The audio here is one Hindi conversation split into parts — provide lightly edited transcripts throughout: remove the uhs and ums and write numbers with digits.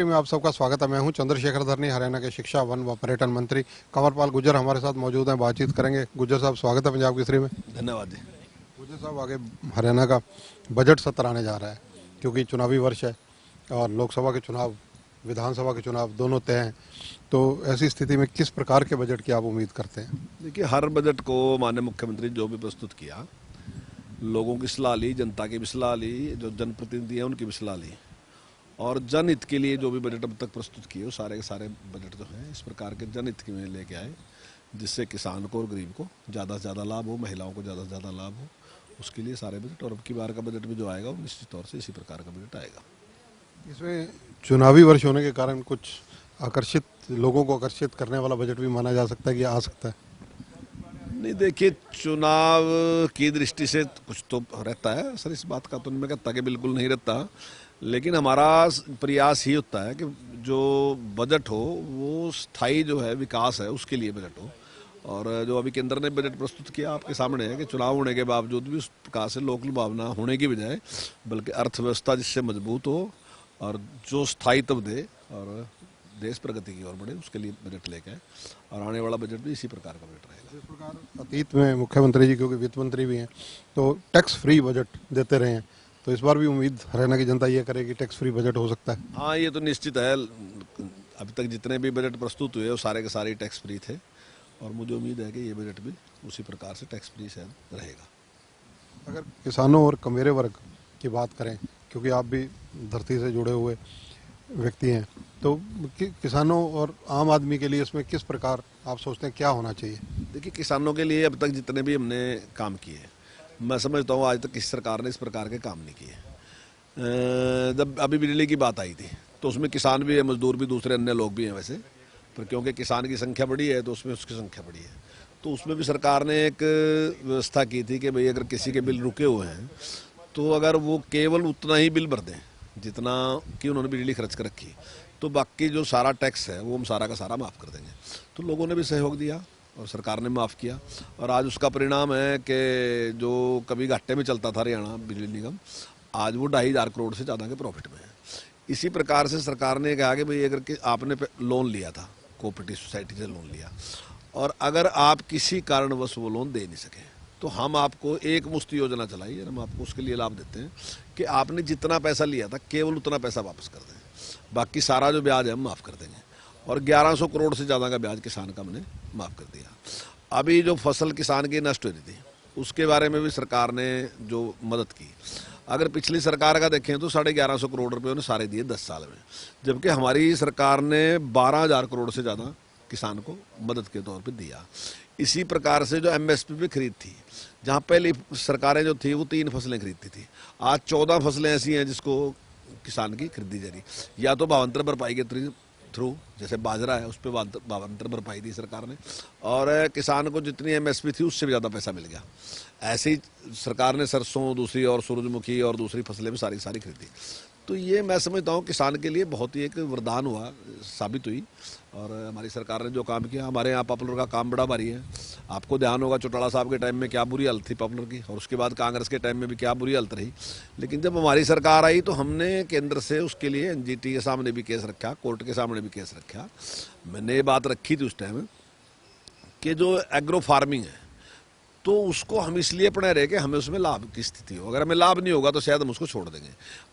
में आप सबका स्वागत है। मैं हूं चंद्रशेखर धरनी, हरियाणा के शिक्षा, वन व पर्यटन मंत्री कंवरपाल गुर्जर हमारे साथ मौजूद हैं। बातचीत करेंगे। गुर्जर साहब, स्वागत है पंजाब केसरी में। धन्यवाद जी। गुर्जर साहब, आगे हरियाणा का बजट सत्र आने जा रहा है, क्योंकि चुनावी वर्ष है और लोकसभा के चुनाव, विधानसभा के चुनाव दोनों तय हैं। तो ऐसी स्थिति में किस प्रकार के बजट की आप उम्मीद करते हैं? देखिए, हर बजट को माननीय मुख्यमंत्री जो भी प्रस्तुत किया, लोगों की सलाह ली, जनता की भी सलाह ली, जो जनप्रतिनिधि हैं उनकी भी सलाह ली, और जनहित के लिए जो भी बजट अब तक प्रस्तुत किए वो सारे के सारे बजट जो हैं इस प्रकार के जनहित के में लेके आए, जिससे किसान को और गरीब को ज़्यादा से ज़्यादा लाभ हो, महिलाओं को ज़्यादा से ज़्यादा लाभ हो, उसके लिए सारे बजट। और अब की बार का बजट भी जो आएगा वो निश्चित तौर से इसी प्रकार का बजट आएगा। इसमें चुनावी वर्ष होने के कारण कुछ आकर्षित, लोगों को आकर्षित करने वाला बजट भी माना जा सकता है कि आ सकता है? नहीं, देखिए, चुनाव की दृष्टि से कुछ तो रहता है सर, इस बात का तो नहीं मैं कहता कि बिल्कुल नहीं रहता, लेकिन हमारा प्रयास ही होता है कि जो बजट हो वो स्थायी जो है विकास है उसके लिए बजट हो। और जो अभी केंद्र ने बजट प्रस्तुत किया आपके सामने है कि चुनाव होने के बावजूद भी उस प्रकार से लोक लुभावना होने की बजाय बल्कि अर्थव्यवस्था जिससे मजबूत हो और जो स्थायित्व दे और देश प्रगति की ओर बढ़े, उसके लिए बजट लेके आए। और आने वाला बजट भी इसी प्रकार का बजट रहेगा। जिस प्रकार अतीत में मुख्यमंत्री जी, क्योंकि वित्त मंत्री भी हैं, तो टैक्स फ्री बजट देते रहे हैं, तो इस बार भी उम्मीद हरियाणा की जनता ये करेगी टैक्स फ्री बजट हो सकता है? हाँ, ये तो निश्चित है। अभी तक जितने भी बजट प्रस्तुत हुए वो सारे के सारे टैक्स फ्री थे, और मुझे उम्मीद है कि ये बजट भी उसी प्रकार से टैक्स फ्री शायद रहेगा। अगर किसानों और कमेरे वर्ग की बात करें, क्योंकि आप भी धरती से जुड़े हुए व्यक्ति हैं, तो किसानों और आम आदमी के लिए इसमें किस प्रकार आप सोचते हैं क्या होना चाहिए? देखिए, किसानों के लिए अब तक जितने भी हमने काम किए, मैं समझता हूँ आज तक किसी सरकार ने इस प्रकार के काम नहीं किए। जब अभी बिजली की बात आई थी तो उसमें किसान भी है, मजदूर भी, दूसरे अन्य लोग भी हैं वैसे, पर क्योंकि किसान की संख्या बड़ी है तो उसमें उसकी संख्या बड़ी है, तो उसमें भी सरकार ने एक व्यवस्था की थी कि भाई अगर किसी के बिल रुके हुए हैं तो अगर वो केवल उतना ही बिल भर दें जितना कि उन्होंने बिजली खर्च कर रखी, तो बाकी जो सारा टैक्स है वो हम सारा का सारा माफ़ कर देंगे। तो लोगों ने भी सहयोग दिया और सरकार ने माफ़ किया, और आज उसका परिणाम है कि जो कभी घाटे में चलता था हरियाणा बिजली निगम, आज वो 2,500 करोड़ से ज़्यादा के प्रॉफिट में है। इसी प्रकार से सरकार ने कहा कि भाई अगर आपने लोन लिया था, कोऑपरेटिव सोसाइटी से लोन लिया, और अगर आप किसी कारणवश वो लोन दे नहीं सके तो हम आपको एक मुश्त योजना चलाई है, हम आपको उसके लिए लाभ देते हैं कि आपने जितना पैसा लिया था केवल उतना पैसा वापस कर दें, बाकी सारा जो ब्याज है हम माफ़ कर देंगे। और 1100 करोड़ से ज़्यादा का ब्याज किसान का हमने माफ़ कर दिया। अभी जो फसल किसान की नष्ट हो रही थी उसके बारे में भी सरकार ने जो मदद की, अगर पिछली सरकार का देखें तो 1150 करोड़ रुपये उन्हें सारे दिए 10 साल में, जबकि हमारी सरकार ने 12,000 करोड़ से ज़्यादा किसान को मदद के तौर पे दिया। इसी प्रकार से जो एमएसपी पे खरीद थी, जहाँ पहली सरकारें जो थी वो 3 फसलें खरीदती थी, आज 14 फसलें ऐसी हैं जिसको किसान की खरीदी जा रही, या तो भावांतर भरपाई के थ्रू, जैसे बाजरा है उस पर भावांतर भरपाई दी सरकार ने, और किसान को जितनी एमएसपी थी उससे भी ज़्यादा पैसा मिल गया। ऐसे ही सरकार ने सरसों दूसरी और सूरजमुखी और दूसरी फसलें भी सारी सारी खरीदी। तो ये मैं समझता हूँ किसान के लिए बहुत ही एक वरदान हुआ, साबित हुई। और हमारी सरकार ने जो काम किया, हमारे यहाँ पॉपुलर का काम बड़ा भारी है। आपको ध्यान होगा चौटाला साहब के टाइम में क्या बुरी हालत थी पॉपुलर की, और उसके बाद कांग्रेस के टाइम में भी क्या बुरी हालत रही, लेकिन जब हमारी सरकार आई तो हमने केंद्र से उसके लिए एनजीटी के सामने भी केस रखा, कोर्ट के सामने भी केस रखा। मैंने ये बात रखी थी उस टाइम कि जो एग्रो फार्मिंग है तो उसको हम इसलिए अपना रहे कि हमें उसमें लाभ की स्थिति हो, अगर हमें लाभ नहीं होगा तो शायद हम उसको छोड़ देंगे।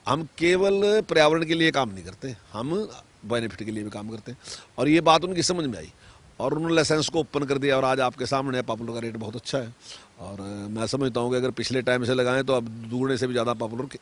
हम केवल पर्यावरण के लिए काम नहीं करते, हम बेनिफिट के लिए भी काम करते हैं। और ये बात उनकी समझ में आई और उन्होंने लाइसेंस को ओपन कर दिया, और आज आपके सामने पॉपुलर का रेट बहुत अच्छा है। और मैं समझता हूँ कि अगर पिछले टाइम से लगाएं तो अब दुगने से भी ज़्यादा पॉपुलर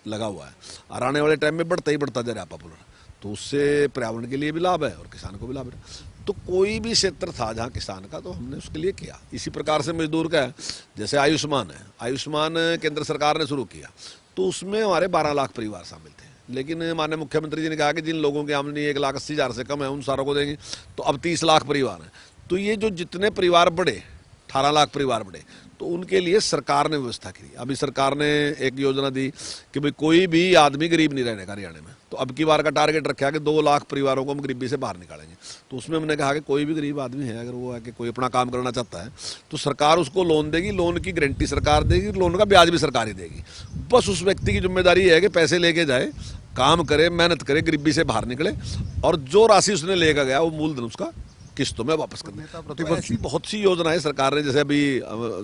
लगा हुआ है, और आने वाले टाइम में बढ़ता ही बढ़ता जा रहा है पॉपुलर, तो उससे पर्यावरण के लिए भी लाभ है और किसान को भी लाभ है। तो कोई भी क्षेत्र था जहाँ किसान का, तो हमने उसके लिए किया। इसी प्रकार से मजदूर का है, जैसे आयुष्मान है, आयुष्मान केंद्र सरकार ने शुरू किया तो उसमें हमारे 12 लाख परिवार शामिल थे, लेकिन माननीय मुख्यमंत्री जी ने कहा कि जिन लोगों की आमदनी 1,80,000 से कम है उन सारों को देंगे, तो अब 30 लाख परिवार हैं। तो ये जो जितने परिवार बढ़े, 18 लाख परिवार बढ़े, तो उनके लिए सरकार ने व्यवस्था की। अभी सरकार ने एक योजना दी कि भाई कोई भी आदमी गरीब नहीं रहने का हरियाणा में, तो अब की बार का टारगेट रखा है कि 2 लाख परिवारों को हम गरीबी से बाहर निकालेंगे। तो उसमें हमने कहा कि कोई भी गरीब आदमी है, अगर वो है कि कोई अपना काम करना चाहता है तो सरकार उसको लोन देगी, लोन की गारंटी सरकार देगी, लोन का ब्याज भी सरकार ही देगी। बस उस व्यक्ति की जिम्मेदारी है कि पैसे लेके जाए काम करे, मेहनत करे, गरीबी से बाहर निकले और जो राशि उसने लेकर गया वो मूलधन उसका किस्तों में वापस कर देता। तो ऐसी बहुत सी योजनाएं सरकार ने, जैसे अभी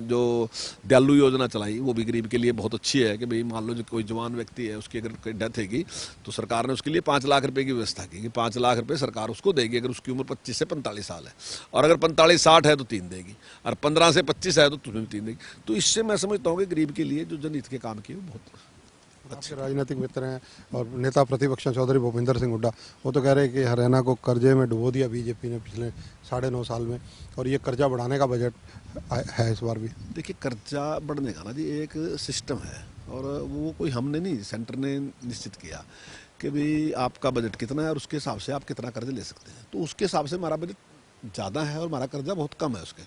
जो दयालु योजना चलाई वो भी गरीब के लिए बहुत अच्छी है कि भाई मान लो जो कोई जवान व्यक्ति है उसकी अगर कोई डेथ हैगी तो सरकार ने उसके लिए 5 लाख रुपए की व्यवस्था की कि 5 लाख रुपए सरकार उसको देगी अगर उसकी उम्र 25 से 45 साल है, और अगर 45-60 है तो 3 देगी, और 15 से 25 है तो तुम्हें 3 देगी। तो इससे मैं समझता हूँ कि गरीब के लिए जो जनहित के काम किए वो बहुत आपके राजनीतिक मित्र हैं और नेता प्रतिपक्ष चौधरी भूपेंद्र सिंह हुड्डा, वो तो कह रहे हैं कि हरियाणा को कर्जे में डुबो दिया बीजेपी ने पिछले 9.5 साल में, और ये कर्जा बढ़ाने का बजट है इस बार भी। देखिए, कर्जा बढ़ने का ना जी एक सिस्टम है, और वो कोई हमने नहीं, सेंटर ने निश्चित किया कि भाई आपका बजट कितना है और उसके हिसाब से आप कितना कर्ज ले सकते हैं। तो उसके हिसाब से हमारा बजट ज़्यादा है और हमारा कर्जा बहुत कम है उसके।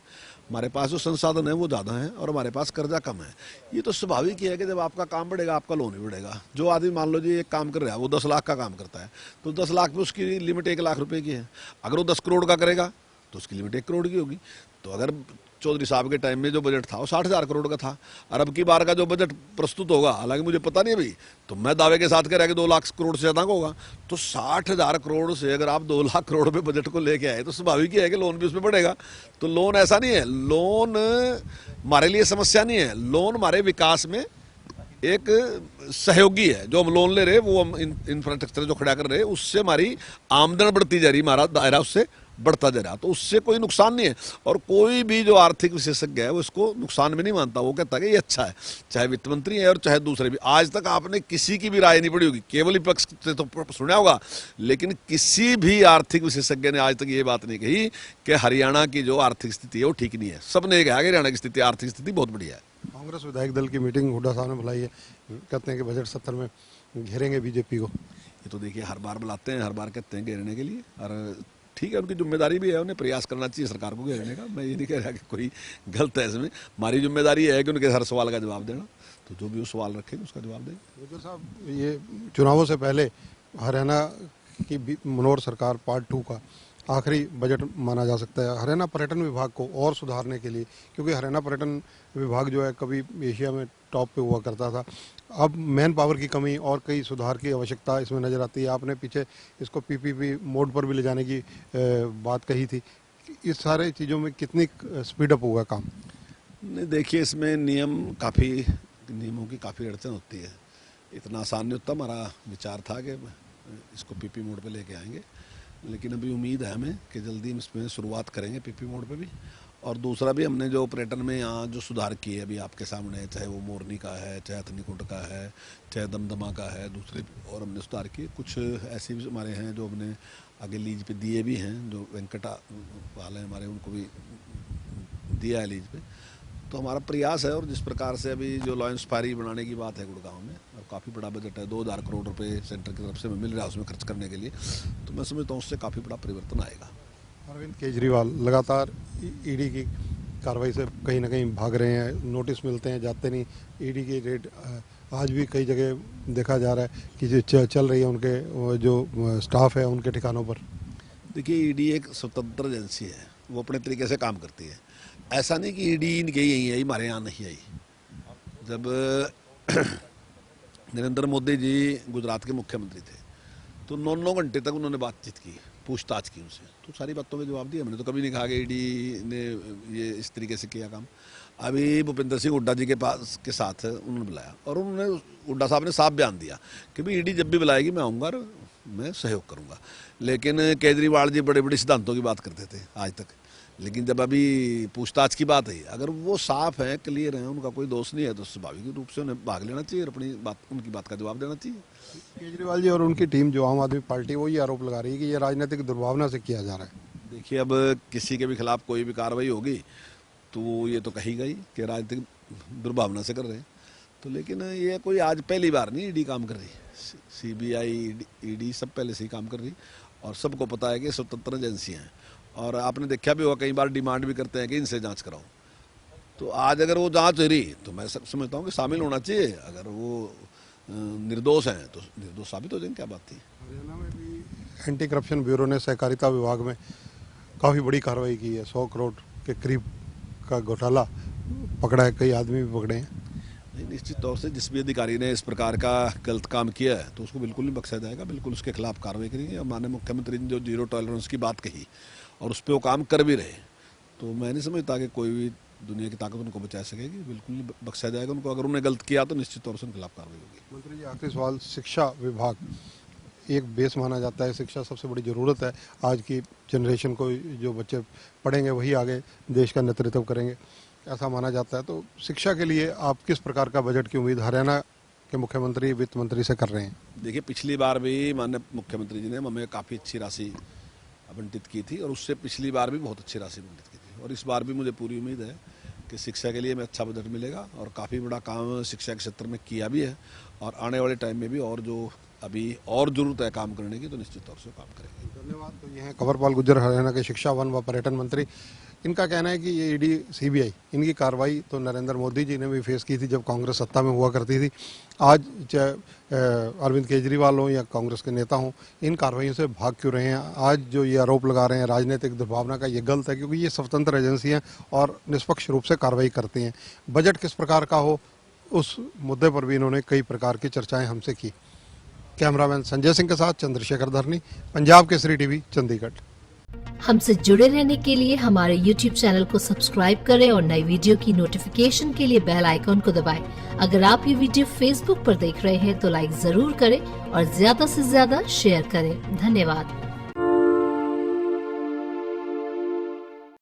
हमारे पास जो संसाधन है वो ज़्यादा है और हमारे पास कर्जा कम है। ये तो स्वाभाविक ही है कि जब आपका काम बढ़ेगा आपका लोन भी बढ़ेगा। जो आदमी मान लो जी एक काम कर रहा है वो 10 लाख का काम करता है तो 10 लाख में उसकी लिमिट 1 लाख रुपए की है। अगर वो 10 करोड़ का करेगा तो उसकी लिमिट 1 करोड़ की होगी। तो अगर चौधरी साहब के टाइम में जो बजट था वो 60,000 करोड़ का था, और अब की बार का जो बजट प्रस्तुत होगा, हालांकि मुझे पता नहीं अभी, तो मैं दावे के साथ कह रहा कि 2 लाख करोड़ से ज़्यादा का होगा। तो 60,000 करोड़ से अगर आप 2 लाख करोड़ पे बजट को लेके आए तो स्वाभाविक ही है कि लोन भी उसमें बढ़ेगा। तो लोन ऐसा नहीं है, लोन हमारे लिए समस्या नहीं है, लोन हमारे विकास में एक सहयोगी है। जो हम लोन ले रहे वो हम इंफ्रास्ट्रक्चर जो खड़ा कर रहे उससे हमारी आमदन बढ़ती जा रही, हमारा दायरा उससे बढ़ता जा रहा, तो उससे कोई नुकसान नहीं है। और कोई भी जो आर्थिक विशेषज्ञ है वो इसको नुकसान में नहीं मानता, वो कहता है कि ये अच्छा है, चाहे वित्त मंत्री है और चाहे दूसरे भी। आज तक आपने किसी की भी राय नहीं पड़ी होगी, केवल विपक्ष से तो सुना होगा, लेकिन किसी भी आर्थिक विशेषज्ञ ने आज तक ये बात नहीं कही कि हरियाणा की जो आर्थिक स्थिति है वो ठीक नहीं है। सबने ये कहा कि हरियाणा की स्थिति, आर्थिक स्थिति बहुत बढ़िया है। कांग्रेस विधायक दल की मीटिंग हुड्डा साहब ने बुलाई है, कहते हैं कि बजट सत्र में घेरेंगे बीजेपी को। ये तो देखिए हर बार बुलाते हैं, हर बार कहते हैं घेरने के लिए, और ठीक है उनकी जिम्मेदारी भी है, उन्हें प्रयास करना चाहिए सरकार को घेरने का। मैं ये नहीं कह रहा कि कोई गलत है इसमें, हमारी जिम्मेदारी है कि उनके हर सवाल का जवाब देना, तो जो भी वो सवाल रखेंगे उसका जवाब देंगे। गुज्जर साहब, ये चुनावों से पहले हरियाणा की मनोहर सरकार पार्ट 2 का आखिरी बजट माना जा सकता है हरियाणा पर्यटन विभाग को और सुधारने के लिए, क्योंकि हरियाणा पर्यटन विभाग जो है कभी एशिया में टॉप पे हुआ करता था। अब मैन पावर की कमी और कई सुधार की आवश्यकता इसमें नज़र आती है। आपने पीछे इसको पीपीपी मोड पर भी ले जाने की बात कही थी। इस सारे चीज़ों में कितनी स्पीडअप होगा काम? नहीं, देखिए इसमें नियमों की काफ़ी अड़चन होती है, इतना आसान नहीं होता। हमारा विचार था कि इसको पीपी मोड पे लेके आएंगे, लेकिन अभी उम्मीद है हमें कि जल्दी हम इसमें शुरुआत करेंगे पीपी मोड पे भी। और दूसरा भी हमने जो पर्यटन में यहाँ जो सुधार किए अभी आपके सामने, चाहे वो मोरनी का है, चाहे हथनीकुंड का है, चाहे दमदमा का है, दूसरे और हमने सुधार किए। कुछ ऐसे भी हमारे हैं जो हमने आगे लीज पे दिए भी हैं, जो वेंकटा वाले हमारे उनको भी दिया है लीज पे। तो हमारा प्रयास है, और जिस प्रकार से अभी जो लॉयंस फायरी बनाने की बात है गुड़गांव में, और काफ़ी बड़ा बजट है, 2,000 करोड़ रुपए सेंटर की तरफ से मिल रहा है उसमें खर्च करने के लिए, तो मैं समझता हूँ उससे काफ़ी बड़ा परिवर्तन आएगा। अरविंद केजरीवाल लगातार ईडी की कार्रवाई से कहीं ना कहीं भाग रहे हैं, नोटिस मिलते हैं जाते नहीं। ईडी की रेड आज भी कई जगह देखा जा रहा है कि जो चल रही है, उनके जो स्टाफ है उनके ठिकानों पर। देखिए, ईडी एक स्वतंत्र एजेंसी है, वो अपने तरीके से काम करती है। ऐसा नहीं कि ईडी इनके यहीं आई, हमारे यहाँ नहीं आई। जब नरेंद्र मोदी जी गुजरात के मुख्यमंत्री थे तो 9-9 घंटे तक उन्होंने बातचीत की, पूछताछ की उनसे, तो सारी बातों के जवाब दिए। हमने तो कभी नहीं कहा कि ईडी ने ये इस तरीके से किया काम। अभी भूपेंद्र सिंह हुड्डा जी के साथ उन्होंने बुलाया, और उन्होंने हुड्डा साहब ने साफ बयान दिया कि भाई ईडी जब भी बुलाएगी मैं आऊँगा और मैं सहयोग करूँगा। लेकिन केजरीवाल जी बड़े बड़े सिद्धांतों की बात करते थे आज तक, लेकिन जब अभी पूछताछ की बात है, अगर वो साफ है, क्लियर है, उनका कोई दोष नहीं है, तो स्वाभाविक रूप से उन्हें भाग लेना चाहिए और अपनी बात, उनकी बात का जवाब देना चाहिए। केजरीवाल जी और उनकी टीम जो आम आदमी पार्टी, वो ये आरोप लगा रही है कि ये राजनीतिक दुर्भावना से किया जा रहा है। देखिए, अब किसी के भी खिलाफ कोई भी कार्रवाई होगी तो ये तो कही गई कि राजनीतिक दुर्भावना से कर रहे हैं, तो लेकिन ये कोई आज पहली बार नहीं ईडी काम कर रही, सीबीआई ईडी सब पहले से ही काम कर रही, और सबको पता है कि स्वतंत्र एजेंसियाँ हैं। और आपने देखा भी होगा, कई बार डिमांड भी करते हैं कि इनसे जांच कराओ। तो आज अगर वो जांच हो रही तो मैं समझता हूँ कि शामिल होना चाहिए। अगर वो निर्दोष हैं तो निर्दोष साबित हो जाएंगे, क्या बात थी। हरियाणा में भी एंटी करप्शन ब्यूरो ने सहकारिता विभाग में काफ़ी बड़ी कार्रवाई की है, 100 करोड़ के करीब का घोटाला पकड़ा है, कई आदमी भी पकड़े हैं। निश्चित तौर से जिस भी अधिकारी ने इस प्रकार का गलत काम किया है तो उसको बिल्कुल नहीं बख्शा जाएगा, बिल्कुल उसके खिलाफ कार्रवाई करेंगे। और माननीय मुख्यमंत्री ने जो जीरो टॉलरेंस की बात कही और उस पर वो काम कर भी रहे, तो मैं नहीं समझता कि कोई भी दुनिया की ताकत उनको बचा सकेगी, बिल्कुल नहीं बख्शा जाएगा उनको। अगर उन्होंने गलत किया तो निश्चित तौर से उनके खिलाफ कार्रवाई होगी। मंत्री जी, आखिरी सवाल, शिक्षा विभाग एक बेस माना जाता है, शिक्षा सबसे बड़ी ज़रूरत है आज की जनरेशन को, जो बच्चे पढ़ेंगे वही आगे देश का नेतृत्व करेंगे, ऐसा माना जाता है। तो शिक्षा के लिए आप किस प्रकार का बजट की उम्मीद हरियाणा के मुख्यमंत्री वित्त मंत्री से कर रहे हैं? देखिए, पिछली बार भी माननीय मुख्यमंत्री जी ने हमें काफ़ी अच्छी राशि आवंटित की थी और उससे पिछली बार भी बहुत अच्छी राशि आवंटित की थी, और इस बार भी मुझे पूरी उम्मीद है कि शिक्षा के लिए में अच्छा बजट मिलेगा और काफ़ी बड़ा काम शिक्षा के क्षेत्र में किया भी है, और आने वाले टाइम में भी और जो अभी और जरूरत है काम करने की तो निश्चित तौर से काम करेंगे। धन्यवाद। तो ये हैं कंवरपाल गुर्जर, हरियाणा के शिक्षा, वन व पर्यटन मंत्री। इनका कहना है कि ये ईडी सीबीआई इनकी कार्रवाई तो नरेंद्र मोदी जी ने भी फेस की थी जब कांग्रेस सत्ता में हुआ करती थी। आज चाहे अरविंद केजरीवाल हों या कांग्रेस के नेता हों, इन कार्रवाइयों से भाग क्यों रहे हैं? आज जो ये आरोप लगा रहे हैं राजनीतिक दुर्भावना का, ये गलत है, क्योंकि ये स्वतंत्र एजेंसी हैं और निष्पक्ष रूप से कार्रवाई करती हैं। बजट किस प्रकार का हो, उस मुद्दे पर भी इन्होंने कई प्रकार की चर्चाएँ हमसे की। कैमरामैन संजय सिंह के साथ चंद्रशेखर धरनी, पंजाब केसरी टीवी, चंडीगढ़। हमसे जुड़े रहने के लिए हमारे YouTube चैनल को सब्सक्राइब करें और नई वीडियो की नोटिफिकेशन के लिए बेल आइकॉन को दबाएं। अगर आप ये वीडियो Facebook पर देख रहे हैं तो लाइक जरूर करें और ज्यादा से ज्यादा शेयर करें। धन्यवाद।